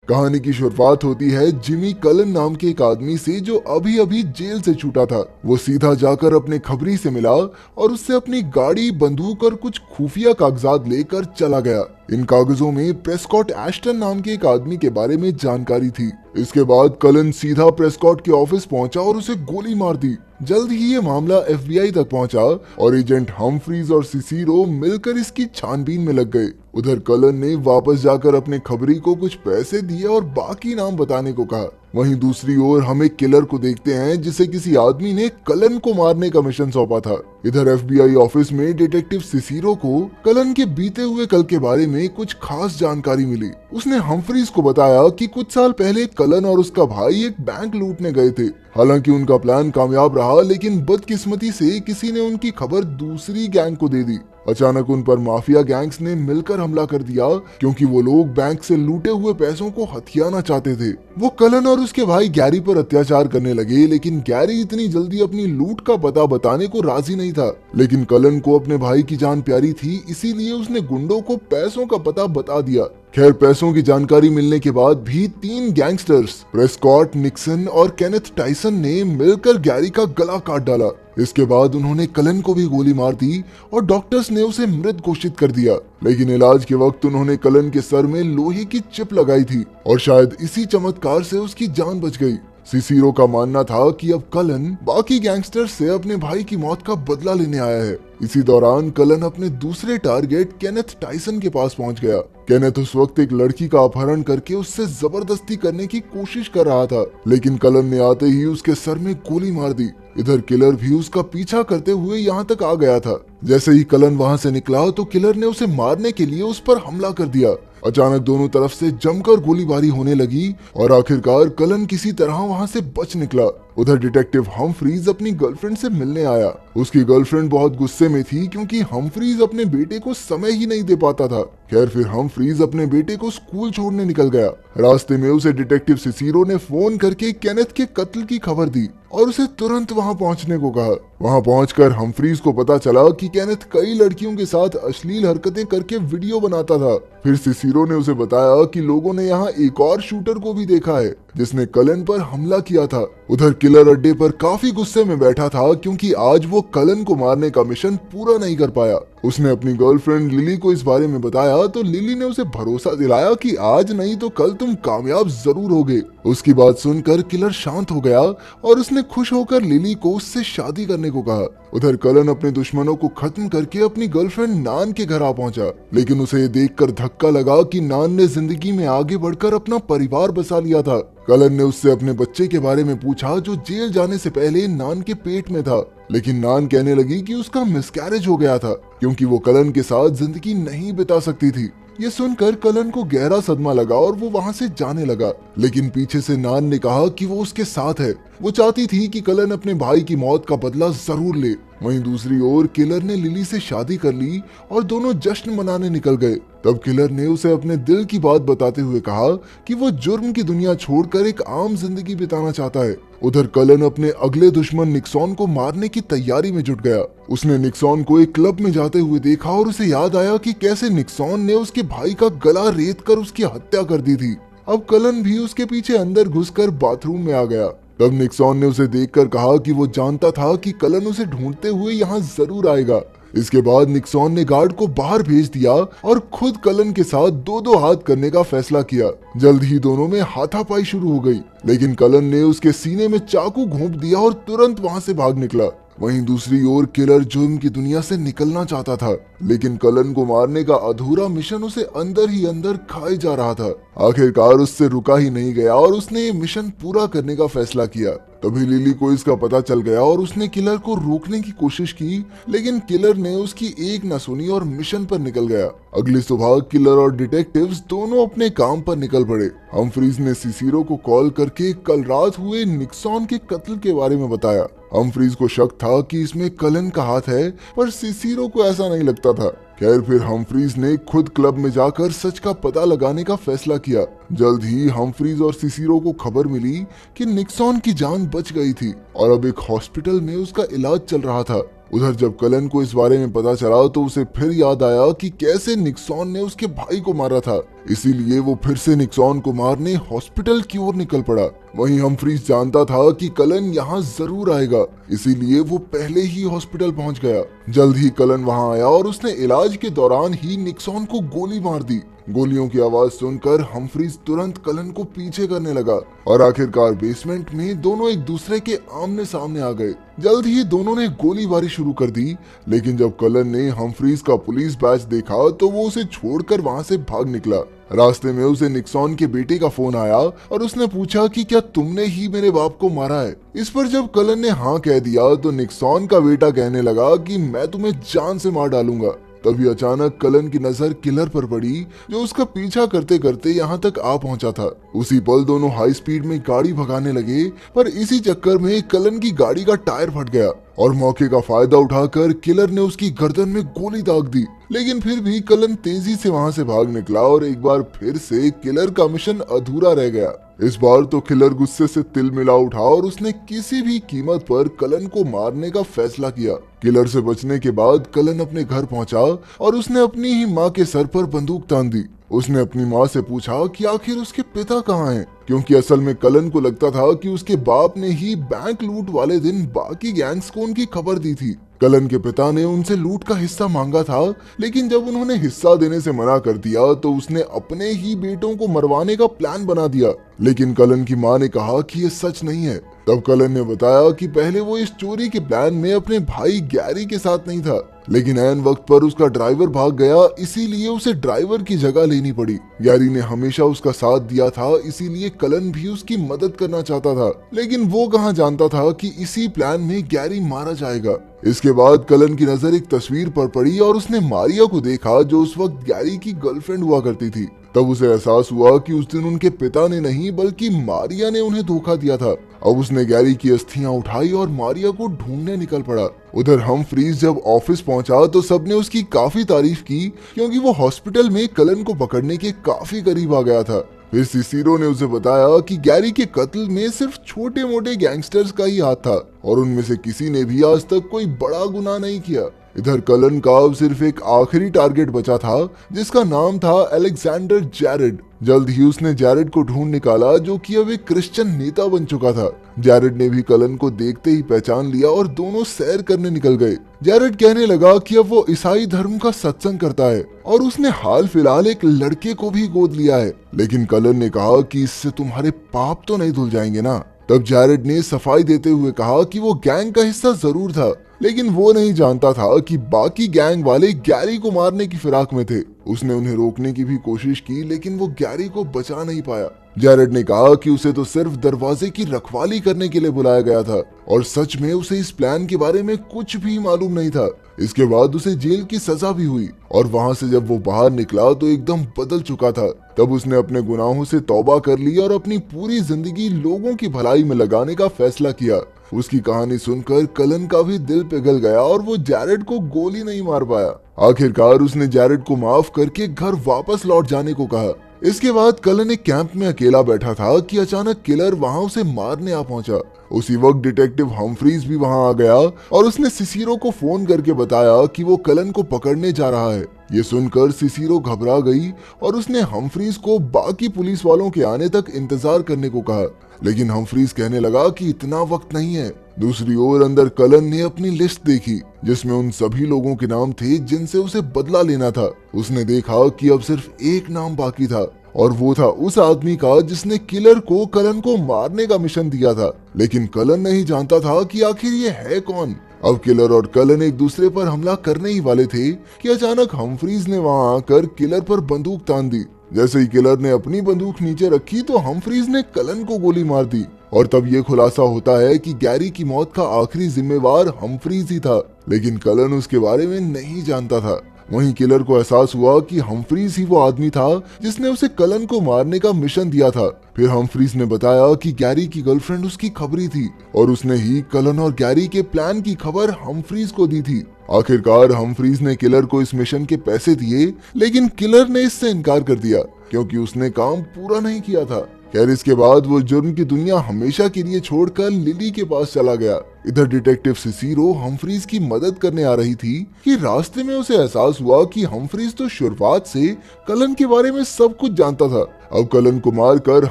कहानी की शुरुआत होती है जिमी कलन नाम के एक आदमी से जो अभी अभी जेल से छूटा था। वो सीधा जाकर अपने खबरी से मिला और उससे अपनी गाड़ी, बंदूक और कुछ खुफिया कागजात लेकर चला गया। इन कागजों में प्रेस्कॉट एश्टन नाम के एक आदमी के बारे में जानकारी थी। इसके बाद कलन सीधा प्रेस्कॉट के ऑफिस पहुंचा और उसे गोली मार दी। जल्द ही ये मामला एफबीआई तक पहुंचा और एजेंट हम्फ्रीज और सिसिरो मिलकर इसकी छानबीन में लग गए। उधर कलन ने वापस जाकर अपने खबरी को कुछ पैसे दिए और बाकी नाम बताने को कहा। वहीं दूसरी ओर हम एक किलर को देखते हैं जिसे किसी आदमी ने कलन को मारने का मिशन सौंपा था। इधर एफबीआई ऑफिस में डिटेक्टिव सिसिरो को कलन के बीते हुए कल के बारे में कुछ खास जानकारी मिली। उसने हम्फ्रीज को बताया कि कुछ साल पहले कलन और उसका भाई एक बैंक लूटने गए थे। हालांकि उनका प्लान कामयाब रहा, लेकिन बदकिस्मती से किसी ने उनकी खबर दूसरी गैंग को दे दी। अचानक उन पर माफिया गैंग्स ने मिलकर हमला कर दिया क्योंकि वो लोग बैंक से लूटे हुए पैसों को हथियाना चाहते थे। वो कलन और उसके भाई गैरी पर अत्याचार करने लगे, लेकिन गैरी इतनी जल्दी अपनी लूट का पता बताने को राजी नहीं था। लेकिन कलन को अपने भाई की जान प्यारी थी, इसीलिए उसने गुंडों को पैसों का पता बता दिया। खैर, पैसों की जानकारी मिलने के बाद भी 3 गैंगस्टर्स प्रेस्कॉट, निक्सन और केनेथ टाइसन ने मिलकर गैरी का गला काट डाला। इसके बाद उन्होंने कलन को भी गोली मार दी और डॉक्टर्स ने उसे मृत घोषित कर दिया। लेकिन इलाज के वक्त उन्होंने कलन के सर में लोहे की चिप लगाई थी और शायद इसी चमत्कार से उसकी जान बच गई। सिसिरो का मानना था कि अब कलन बाकी गैंगस्टर्स से अपने भाई की मौत का बदला लेने आया है। इसी दौरान कलन अपने दूसरे टारगेट केनेथ टाइसन के पास पहुंच गया। केनेथ उस वक्त एक लड़की का अपहरण करके उससे जबरदस्ती करने की कोशिश कर रहा था, लेकिन कलन ने आते ही उसके सर में गोली मार दी। इधर किलर भी उसका पीछा करते हुए यहाँ तक आ गया था। जैसे ही कलन वहाँ से निकला तो किलर ने उसे मारने के लिए उस पर हमला कर दिया। अचानक दोनों तरफ से जमकर गोलीबारी होने लगी और आखिरकार कलन किसी तरह वहाँ से बच निकला। उधर डिटेक्टिव हम्फ्रीज अपनी गर्लफ्रेंड से मिलने आया। उसकी गर्लफ्रेंड बहुत गुस्से में थी क्योंकि हम्फ्रीज अपने बेटे को समय ही नहीं दे पाता था। खैर, फिर हम्फ्रीज अपने बेटे को स्कूल छोड़ने निकल गया। रास्ते में उसे डिटेक्टिव सिसिरो ने फोन करके केनेथ के कत्ल की खबर दी और उसे तुरंत वहां पहुंचने को कहा। वहां पहुंचकर हम्फ्रीज को पता चला कि केनेथ कई लड़कियों के साथ अश्लील हरकतें करके वीडियो बनाता था। फिर सिसिरो ने उसे बताया कि लोगों ने यहाँ एक और शूटर को भी देखा है जिसने कलन पर हमला किया था। उधर किलर अड्डे पर काफी गुस्से में बैठा था क्योंकि आज वो कलन को मारने का मिशन पूरा नहीं कर पाया। उसने अपनी गर्लफ्रेंड लिली को इस बारे में बताया तो लिली ने उसे भरोसा दिलाया कि आज नहीं तो कल तुम कामयाब जरूर होगे। उसकी बात सुनकर किलर शांत हो गया और उसने खुश होकर लिली को उससे शादी करने को कहा। उधर कलन अपने दुश्मनों को खत्म करके अपनी गर्लफ्रेंड नान के घर आ पहुंचा, लेकिन उसे ये देखकर धक्का लगा कि नान ने जिंदगी में आगे बढ़कर अपना परिवार बसा लिया था। कलन ने उससे अपने बच्चे के बारे में पूछा जो जेल जाने से पहले नान के पेट में था, लेकिन नान कहने लगी कि उसका मिसकैरेज हो गया था क्योंकि वो कलन के साथ जिंदगी नहीं बिता सकती थी। ये सुनकर कलन को गहरा सदमा लगा और वो वहाँ से जाने लगा, लेकिन पीछे से नान ने कहा कि वो उसके साथ है। वो चाहती थी कि कलन अपने भाई की मौत का बदला जरूर ले। वहीं दूसरी ओर किलर ने लिली से शादी कर ली और दोनों जश्न मनाने निकल गए। तब किलर ने उसे अपने दिल की बात बताते हुए कहा कि वो जुर्म की दुनिया छोड़कर एक आम जिंदगी बिताना चाहता है। उधर कलन अपने अगले दुश्मन निक्सॉन को मारने की तैयारी में जुट गया। उसने निक्सॉन को एक क्लब में जाते हुए देखा और उसे याद आया कि कैसे निक्सॉन ने उसके भाई का गला रेत कर उसकी हत्या कर दी थी। अब कलन भी उसके पीछे अंदर घुसकर बाथरूम में आ गया। तब निक्सॉन ने उसे देखकर कहा कि वो जानता था कि कलन उसे ढूंढते हुए यहाँ जरूर आएगा। इसके बाद निक्सॉन ने गार्ड को बाहर भेज दिया और खुद कलन के साथ 2-2 हाथ करने का फैसला किया। जल्द ही दोनों में हाथापाई शुरू हो गई, लेकिन कलन ने उसके सीने में चाकू घोंप दिया और तुरंत वहां से भाग निकला। वहीं दूसरी ओर किलर जुर्म की दुनिया से निकलना चाहता था, लेकिन कलन को मारने का अधूरा मिशन उसे अंदर ही अंदर खाए जा रहा था। आखिरकार उससे रुका ही नहीं गया और उसने ये मिशन पूरा करने का फैसला किया। तभी लिली को इसका पता चल गया और उसने किलर को रोकने की कोशिश की, लेकिन किलर ने उसकी एक न सुनी और मिशन पर निकल गया। अगली सुबह किलर और डिटेक्टिव्स दोनों अपने काम पर निकल पड़े। हम्फ्रीज ने सिसिरो को कॉल करके कल रात हुए निक्सॉन के कत्ल के बारे में बताया। हम्फ्रीज को शक था कि इसमें कलन का हाथ है, पर सिसिरो को ऐसा नहीं लगता था। खैर, फिर हम्फ्रीज ने खुद क्लब में जाकर सच का पता लगाने का फैसला किया। जल्द ही हम्फ्रीज और सिसिरो को खबर मिली कि निक्सॉन की जान बच गई थी और अब एक हॉस्पिटल में उसका इलाज चल रहा था। उधर जब कलन को इस बारे में पता चला तो उसे फिर याद आया कि कैसे निक्सॉन ने उसके भाई को मारा था। इसीलिए वो फिर से निक्सॉन को मारने हॉस्पिटल की ओर निकल पड़ा। वहीं हम्फ्रीज जानता था कि कलन यहाँ जरूर आएगा, इसीलिए वो पहले ही हॉस्पिटल पहुंच गया। जल्द ही कलन वहां आया और उसने इलाज के दौरान ही निक्सॉन को गोली मार दी। गोलियों की आवाज सुनकर हम्फ्रीज तुरंत कलन को पीछे करने लगा और आखिरकार बेसमेंट में दोनों एक दूसरे के आमने सामने आ गए। जल्द ही दोनों ने गोलीबारी शुरू कर दी, लेकिन जब कलन ने हम्फ्रीज का पुलिस बैच देखा तो वो उसे छोड़कर वहां से भाग निकला। रास्ते में उसे निक्सॉन के बेटे का फोन आया और उसने पूछा कि क्या तुमने ही मेरे बाप को मारा है। इस पर जब कलन ने हाँ कह दिया तो निक्सॉन का बेटा कहने लगा कि मैं तुम्हें जान से मार डालूंगा। तभी अचानक कलन की नजर किलर पर पड़ी, जो उसका पीछा करते करते यहाँ तक आ पहुंचा था। उसी पल दोनों हाई स्पीड में गाड़ी भगाने लगे, पर इसी चक्कर में कलन की गाड़ी का टायर फट गया और मौके का फायदा उठाकर किलर ने उसकी गर्दन में गोली दाग दी। लेकिन फिर भी कलन तेजी से वहां से भाग निकला और एक बार फिर से किलर का मिशन अधूरा रह गया। इस बार तो किलर गुस्से से तिल मिला उठा और उसने किसी भी कीमत पर कलन को मारने का फैसला किया। किलर से बचने के बाद कलन अपने घर पहुंचा और उसने अपनी ही माँ के सर पर बंदूक तान दी। उसने अपनी माँ से पूछा कि आखिर उसके पिता कहाँ हैं, क्योंकि असल में कलन को लगता था कि उसके बाप ने ही बैंक लूट वाले दिन बाकी गैंग्स को उनकी खबर दी थी। कलन के पिता ने उनसे लूट का हिस्सा मांगा था, लेकिन जब उन्होंने हिस्सा देने से मना कर दिया तो उसने अपने ही बेटों को मरवाने का प्लान बना दिया। लेकिन कलन की माँ ने कहा कि ये सच नहीं है। तब कलन ने बताया कि पहले वो इस चोरी के प्लान में अपने भाई गैरी के साथ नहीं था, लेकिन ऐन वक्त पर उसका ड्राइवर भाग गया, इसीलिए उसे ड्राइवर की जगह लेनी पड़ी। गैरी ने हमेशा उसका साथ दिया था, इसीलिए कलन भी उसकी मदद करना चाहता था, लेकिन वो कहाँ जानता था कि इसी प्लान में गैरी मारा जाएगा। इसके बाद कलन की नजर एक तस्वीर पर पड़ी और उसने मारिया को देखा, जो उस वक्त गैरी की गर्लफ्रेंड हुआ करती थी। तब उसे एहसास हुआ कि उस दिन उनके पिता ने नहीं बल्कि मारिया ने उन्हें धोखा दिया था। अब उसने गैरी की अस्थियां उठाई और मारिया को ढूंढने निकल पड़ा। उधर हम्फ्रीज जब ऑफिस पहुंचा तो सबने उसकी काफी तारीफ की, क्योंकि वो हॉस्पिटल में कलन को पकड़ने के काफी करीब आ गया था। फिर सिसिरो ने उसे बताया कि गैरी के कत्ल में सिर्फ छोटे मोटे गैंगस्टर्स का ही हाथ था और उनमें से किसी ने भी आज तक कोई बड़ा गुनाह नहीं किया। इधर कलन का अब सिर्फ एक आखिरी टारगेट बचा था, जिसका नाम था अलेक्जेंडर जैरेड। जल्द ही उसने जैरेड को ढूंढ निकाला, जो कि अब एक क्रिश्चियन नेता बन चुका था। जैरेड ने भी कलन को देखते ही पहचान लिया और दोनों सैर करने निकल गए। जैरेड कहने लगा कि अब वो ईसाई धर्म का सत्संग करता है और उसने हाल फिलहाल एक लड़के को भी गोद लिया है, लेकिन कलन ने कहा कि इससे तुम्हारे पाप तो नहीं धुल जाएंगे ना। तब जैरेड ने सफाई देते हुए कहा कि वो गैंग का हिस्सा जरूर था, लेकिन वो नहीं जानता था कि बाकी गैंग वाले गैरी को मारने की फिराक में थे। उसने उन्हें रोकने की भी कोशिश की, लेकिन वो गैरी को बचा नहीं पाया। जैरेड ने कहा कि उसे तो सिर्फ दरवाजे की रखवाली करने के लिए बुलाया गया था और सच में उसे इस प्लान के बारे में कुछ भी मालूम नहीं था। इसके बाद उसे जेल की सजा भी हुई और वहां से जब वो बाहर निकला तो एकदम बदल चुका था। तब उसने अपने गुनाहों से तौबा कर ली और अपनी पूरी जिंदगी लोगों की भलाई में लगाने का फैसला किया। उसकी कहानी सुनकर कलन का भी दिल पिघल गया और वो जैरेड को गोली नहीं मार पाया। आखिरकार उसने जैरेड को माफ करके घर वापस लौट जाने को कहा। इसके बाद कलन एक कैंप में अकेला बैठा था कि अचानक किलर वहां उसे मारने आ पहुंचा। उसी वक्त डिटेक्टिव हम्फ्रीज भी वहां आ गया और उसने सिसिरो को फोन करके बताया कि वो कलन को पकड़ने जा रहा है। ये सुनकर सिसिरो घबरा गई और उसने हम्फ्रीज को बाकी पुलिस वालों के आने तक इंतजार करने को कहा, लेकिन हम्फ्रीज कहने लगा कि इतना वक्त नहीं है। दूसरी ओर अंदर कलन ने अपनी लिस्ट देखी, जिसमें उन सभी लोगों के नाम थे जिनसे उसे बदला लेना था। उसने देखा कि अब सिर्फ एक नाम बाकी था और वो था उस आदमी का जिसने किलर को कलन को मारने का मिशन दिया था, लेकिन कलन नहीं जानता था कि आखिर ये है कौन। अब किलर और कलन एक दूसरे पर हमला करने ही वाले थे कि अचानक हम्फ्रीज ने वहां आकर किलर पर बंदूक तान दी। जैसे ही किलर ने अपनी बंदूक नीचे रखी तो हम्फ्रीज ने कलन को गोली मार दी और तब ये खुलासा होता है कि गैरी की मौत का आखिरी जिम्मेवार हम्फ्रीज ही था, लेकिन कलन उसके बारे में नहीं जानता था। वहीं किलर को एहसास हुआ कि हम्फ्रीज ही वो आदमी था जिसने उसे कलन को मारने का मिशन दिया था। फिर हम्फ्रीज ने बताया कि गैरी की गर्लफ्रेंड उसकी खबरी थी और उसने ही कलन और गैरी के प्लान की खबर हम्फ्रीज को दी थी। आखिरकार हम्फ्रीज ने किलर को इस मिशन के पैसे दिए, लेकिन किलर ने इससे इनकार कर दिया क्योंकि उसने काम पूरा नहीं किया था। खैर इसके बाद वो जुर्म की दुनिया हमेशा के लिए छोड़कर लिली के पास चला गया। इधर डिटेक्टिव सिसिरो हम्फ्रीज की मदद करने आ रही थी कि रास्ते में उसे एहसास हुआ कि हम्फ्रीज तो शुरुआत से कलन के बारे में सब कुछ जानता था। अब कलन को मारकर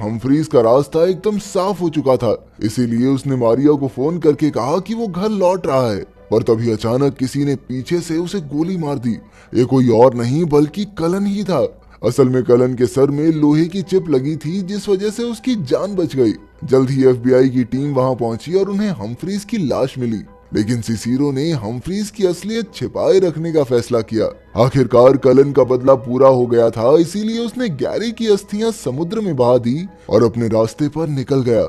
हम्फ्रीज का रास्ता एकदम साफ हो चुका था, इसीलिए उसने मारिया को फोन करके कहा कि वो घर लौट रहा है। पर तभी अचानक किसी ने पीछे से उसे गोली मार दी। ये कोई और नहीं बल्कि कलन ही था। असल में कलन के सर में लोहे की चिप लगी थी, जिस वजह से उसकी जान बच गई। जल्द ही एफबीआई की टीम वहां पहुंची और उन्हें हम्फ्रीज की लाश मिली, लेकिन सिसिरो ने हम्फ्रीज की असलियत छिपाए रखने का फैसला किया। आखिरकार कलन का बदला पूरा हो गया था, इसीलिए उसने गैरी की अस्थियां समुद्र में बहा दी और अपने रास्ते पर निकल गया।